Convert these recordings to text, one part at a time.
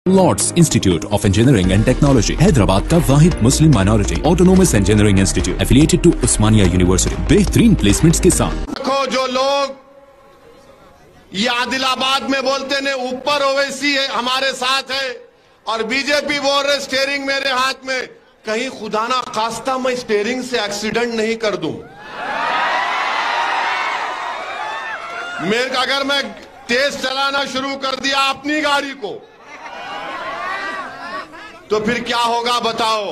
Lord's institute of engineering and technology Hyderabad का Wahid Muslim minority autonomous engineering institute affiliated to Osmania university बेहतरीन placements के साथ। देखो जो लोग ये आदिलाबाद में बोलते ने ऊपर ओवैसी है हमारे साथ है और बीजेपी बोल रहे स्टीयरिंग मेरे हाथ में, कहीं खुदा ना खास्ता मैं स्टीयरिंग से एक्सीडेंट नहीं कर दूं। अगर मैं तेज चलाना शुरू कर दिया अपनी गाड़ी को तो फिर क्या होगा बताओ।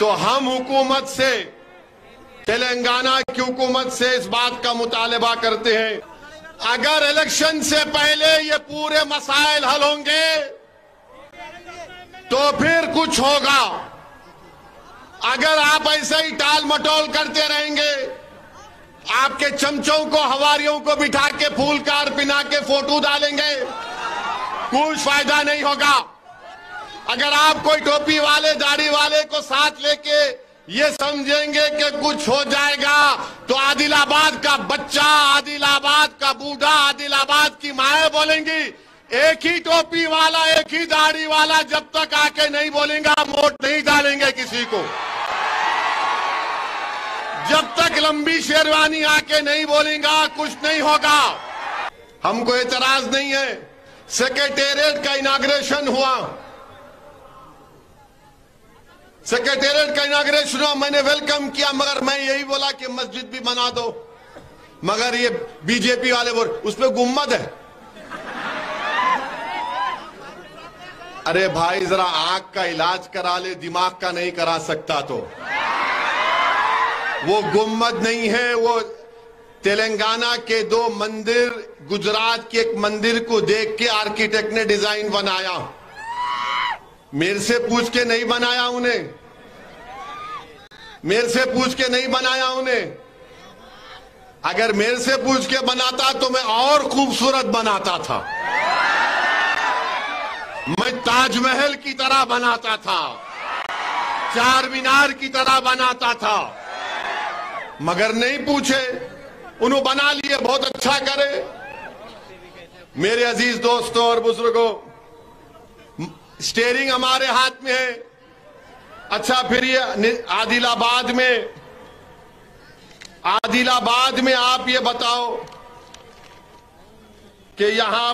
तो हम हुकूमत से, तेलंगाना की हुकूमत से इस बात का मुतालबा करते हैं, अगर इलेक्शन से पहले ये पूरे मसाइल हल होंगे तो फिर कुछ होगा। अगर आप ऐसे ही टाल मटोल करते रहेंगे, आपके चमचों को, हवारियों को बिठा के फूल कार पिना के फोटो डालेंगे, कुछ फायदा नहीं होगा। अगर आप कोई टोपी वाले, दाढ़ी वाले को साथ लेके ये समझेंगे कि कुछ हो जाएगा, तो आदिलाबाद का बच्चा, आदिलाबाद का बूढ़ा, आदिलाबाद की माएं बोलेंगी, एक ही टोपी वाला, एक ही दाढ़ी वाला जब तक आके नहीं बोलेगा वोट नहीं डालेंगे किसी को। जब तक लंबी शेरवानी आके नहीं बोलेगा कुछ नहीं होगा। हमको एतराज नहीं है। सेक्रेटेरिएट का इनाग्रेशन हुआ, सेक्रेटेरिएट का इनाग्रेशन हुआ, मैंने वेलकम किया, मगर मैं यही बोला कि मस्जिद भी बना दो, मगर ये बीजेपी वाले बोल उस पे गुम्मद है। अरे भाई जरा आंख का इलाज करा ले, दिमाग का नहीं करा सकता तो। वो गुम्मद नहीं है, वो तेलंगाना के दो मंदिर, गुजरात के एक मंदिर को देख के आर्किटेक्ट ने डिजाइन बनाया। मेरे से पूछ के नहीं बनाया उन्हें, मेरे से पूछ के नहीं बनाया उन्हें। अगर मेरे से पूछ के बनाता तो मैं और खूबसूरत बनाता था, मैं ताजमहल की तरह बनाता था, चार मीनार की तरह बनाता था, मगर नहीं पूछे, उन्होंने बना लिए। बहुत अच्छा करे। मेरे अजीज दोस्तों और बुजुर्गों, स्टीयरिंग हमारे हाथ में है। अच्छा, फिर ये आदिलाबाद में आप ये बताओ कि यहां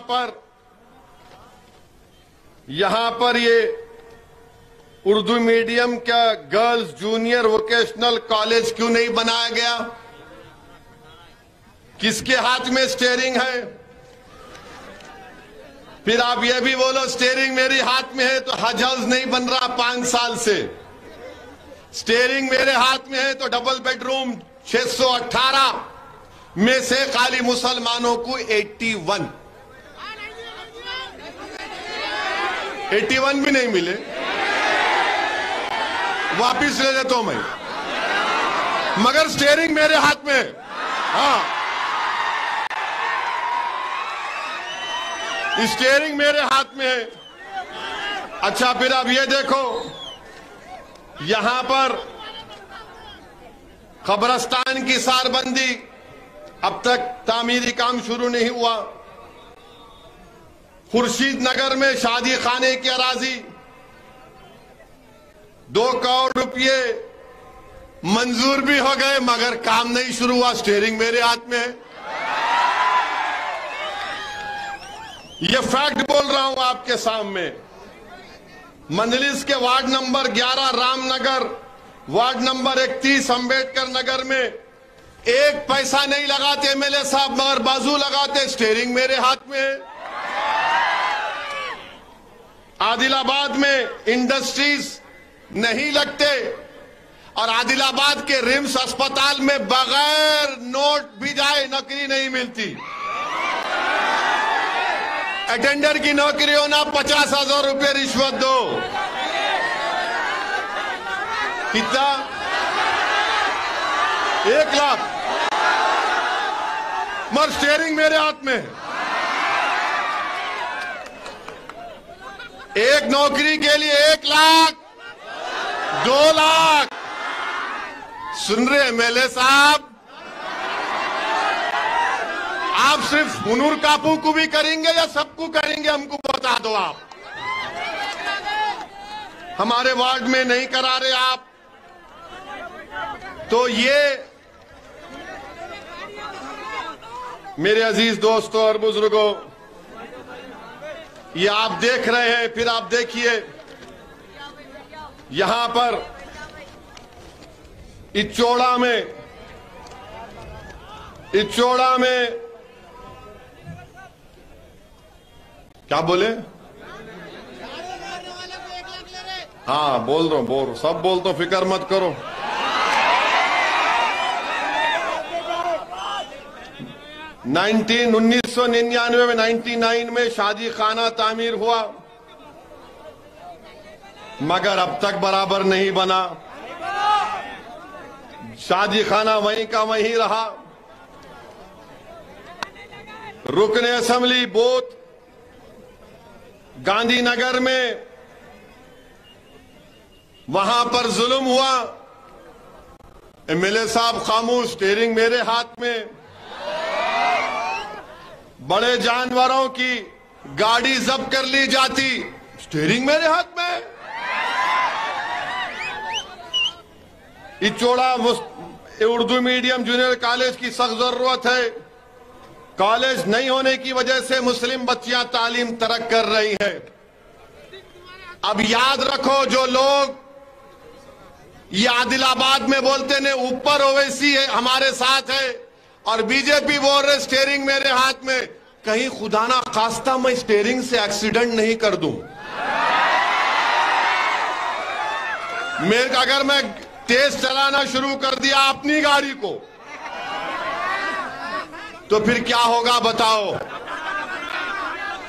पर ये उर्दू मीडियम का गर्ल्स जूनियर वोकेशनल कॉलेज क्यों नहीं बनाया गया? किसके हाथ में स्टीयरिंग है? फिर आप ये भी बोलो स्टीयरिंग मेरे हाथ में है तो हज नहीं बन रहा 5 साल से। स्टीयरिंग मेरे हाथ में है तो डबल बेडरूम 618 में से खाली मुसलमानों को 81 भी नहीं मिले। वापिस ले लेता हूं मैं, मगर स्टीयरिंग मेरे हाथ में है। हाँ, स्टीयरिंग मेरे हाथ में है। अच्छा, फिर अब ये देखो, यहां पर कब्रस्तान की सारबंदी, अब तक तामीरी काम शुरू नहीं हुआ। खुर्शीद नगर में शादी खाने की अराजी 2 करोड़ रुपये मंजूर भी हो गए, मगर काम नहीं शुरू हुआ। स्टीयरिंग मेरे हाथ में है। ये फैक्ट बोल रहा हूं आपके सामने। मंदलिस के ward number 11 Ramnagar, ward number 31 Ambedkar Nagar में 1 पैसा नहीं लगाते एमएलए साहब, मगर बाजू लगाते। स्टीयरिंग मेरे हाथ में है। आदिलाबाद में इंडस्ट्रीज नहीं लगते और आदिलाबाद के रिम्स अस्पताल में बगैर नोट भी जाए नौकरी नहीं मिलती। अटेंडर की नौकरी होना 50,000 रुपये रिश्वत दो। कितना? 1 लाख। मगर स्टीयरिंग मेरे हाथ में। एक नौकरी के लिए 1 लाख, 2 लाख। सुन रहे एमएलए साहब? आप सिर्फ हुनूर कापू को भी करेंगे या सबको करेंगे, हमको बता दो आप। हमारे वार्ड में नहीं करा रहे आप, तो ये मेरे अजीज दोस्तों और बुजुर्गों, ये आप देख रहे हैं। फिर आप देखिए यहां पर इचोड़ा में क्या बोले? हाँ बोल रहा हूं, सब बोल दो, फिक्र मत करो। 1999 में 99 में शादी खाना तामीर हुआ, मगर अब तक बराबर नहीं बना। शादी खाना वहीं का वहीं रहा। रुकने असेंबली बूथ गांधीनगर में, वहां पर जुल्म हुआ। एमएलए साहब खामोश, स्टीयरिंग मेरे हाथ में। बड़े जानवरों की गाड़ी जब्त कर ली जाती, स्टीयरिंग मेरे हाथ में। इचोड़ा उर्दू मीडियम जूनियर कॉलेज की सख्त जरूरत है। कॉलेज नहीं होने की वजह से मुस्लिम बच्चियां तालीम तरक कर रही हैं। अब याद रखो, जो लोग ये आदिलाबाद में बोलते ने ऊपर ओवैसी है हमारे साथ है, और बीजेपी बोल रहे स्टीयरिंग मेरे हाथ में, कहीं खुदा ना खास्ता मैं स्टीयरिंग से एक्सीडेंट नहीं कर दूं। अगर मैं तेज चलाना शुरू कर दिया अपनी गाड़ी को, तो फिर क्या होगा बताओ?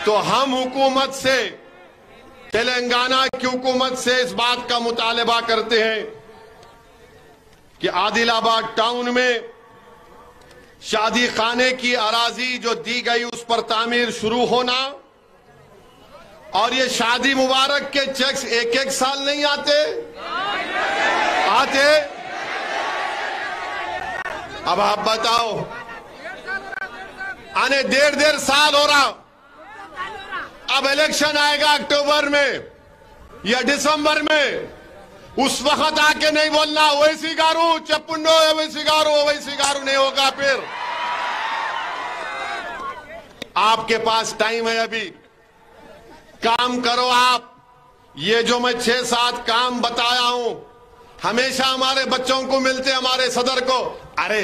तो हम हुकूमत से, तेलंगाना की हुकूमत से इस बात का मुतालबा करते हैं कि आदिलाबाद टाउन में शादी खाने की अराजी जो दी गई उस पर तामीर शुरू होना, और ये शादी मुबारक के चेक्स एक एक साल नहीं आते। अब आप बताओ, आने डेढ़ साल हो रहा, अब इलेक्शन आएगा अक्टूबर में या दिसंबर में, उस वक्त आके नहीं बोलना ओवैसी गारू चप्पुंडो, ओवैसी गारू नहीं होगा। फिर आपके पास टाइम है, अभी काम करो आप। ये जो मैं 6-7 काम बताया हूं, हमेशा हमारे बच्चों को मिलते, हमारे सदर को, अरे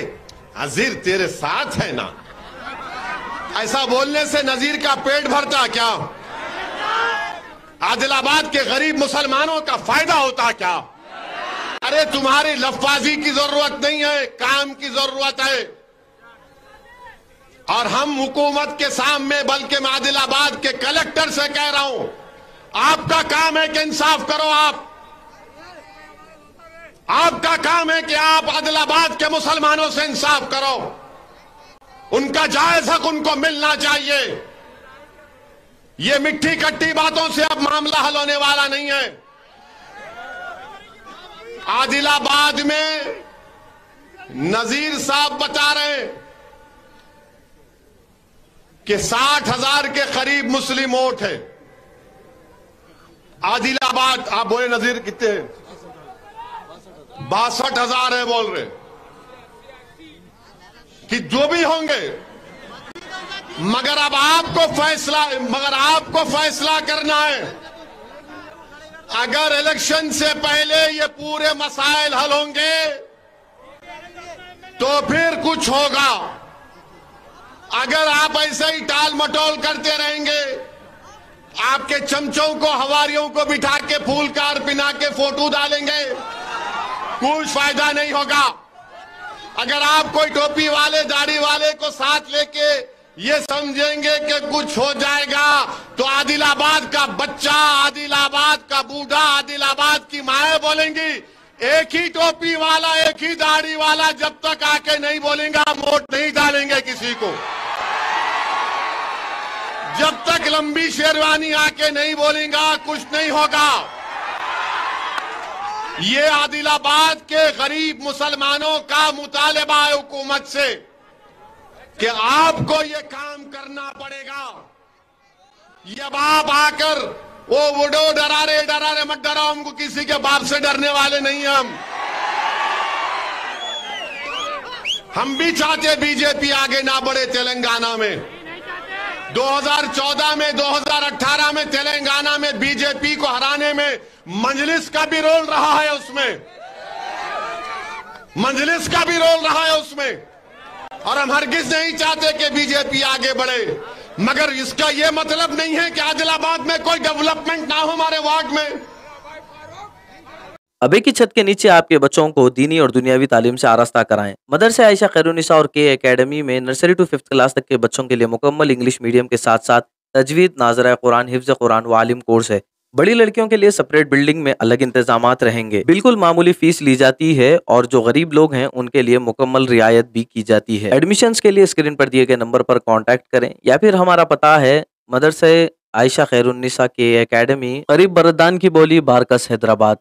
नजीर तेरे साथ है ना, ऐसा बोलने से नजीर का पेट भरता क्या? आदिलाबाद के गरीब मुसलमानों का फायदा होता क्या? अरे तुम्हारी लफ्बाजी की जरूरत नहीं है, काम की जरूरत है। और हम हुकूमत के सामने, बल्कि मैं आदिलाबाद के कलेक्टर से कह रहा हूं, आपका काम है कि इंसाफ करो। आपका काम है कि आप आदिलाबाद के मुसलमानों से इंसाफ करो। उनका जायज हक उनको मिलना चाहिए। ये मिट्टी कट्टी बातों से अब मामला हल होने वाला नहीं है। आदिलाबाद में नजीर साहब बता रहे हैं कि 60,000 के करीब मुस्लिम वोट है आदिलाबाद। आप बोले नजीर कितने हैं? 62,000 है बोल रहे कि जो भी होंगे, मगर अब आपको फैसला करना है। अगर इलेक्शन से पहले ये पूरे मसाइल हल होंगे तो फिर कुछ होगा। अगर आप ऐसे ही टाल मटोल करते रहेंगे, आपके चमचों को, हवारियों को बिठा के फूल कार पिना के फोटो डालेंगे, कुछ फायदा नहीं होगा। अगर आप कोई टोपी वाले, दाढ़ी वाले को साथ लेके ये समझेंगे कि कुछ हो जाएगा, तो आदिलाबाद का बच्चा, आदिलाबाद का बूढ़ा, आदिलाबाद की माएं बोलेंगी, एक ही टोपी वाला, एक ही दाढ़ी वाला जब तक आके नहीं बोलेगा हम वोट नहीं डालेंगे किसी को। जब तक लंबी शेरवानी आके नहीं बोलेगा कुछ नहीं होगा। ये आदिलाबाद के गरीब मुसलमानों का मुतालबा है हुकूमत से कि आपको ये काम करना पड़ेगा। ये बाप आकर वो वुडो डरा रहे मत डराओ हमको, किसी के बाप से डरने वाले नहीं हम भी चाहते बीजेपी आगे ना बढ़े तेलंगाना में। 2014 में 2018 में तेलंगाना में बीजेपी को हराने में मजलिस का भी रोल रहा है, उसमें मजलिस का भी रोल रहा है उसमें, और हम हरगिज नहीं चाहते कि बीजेपी आगे बढ़े। मगर इसका यह मतलब नहीं है कि आदिलाबाद में कोई डेवलपमेंट ना हो हमारे वार्ड में। अब एक ही छत के नीचे आपके बच्चों को दीनी और दुनियावी तालीम से आरास्ता कराएं। मदरसा आयशा खैरुन्निसा और के एकेडमी में नर्सरी टू 5th क्लास तक के बच्चों के लिए मुकम्मल इंग्लिश मीडियम के साथ साथ तजवीद, नाज़रा कुरान, हिफ्ज़ कुरान व आलिम कोर्स है। बड़ी लड़कियों के लिए सेपरेट बिल्डिंग में अलग इंतजामात रहेंगे। बिल्कुल मामूली फीस ली जाती है और जो गरीब लोग हैं उनके लिए मुकम्मल रियायत भी की जाती है। एडमिशन्स के लिए स्क्रीन पर दिए गए नंबर पर कॉन्टैक्ट करें या फिर हमारा पता है मदरसा आयशा खैरुन्निसा के एकेडमी, करीब बरदान की बोली, बारकस, हैदराबाद।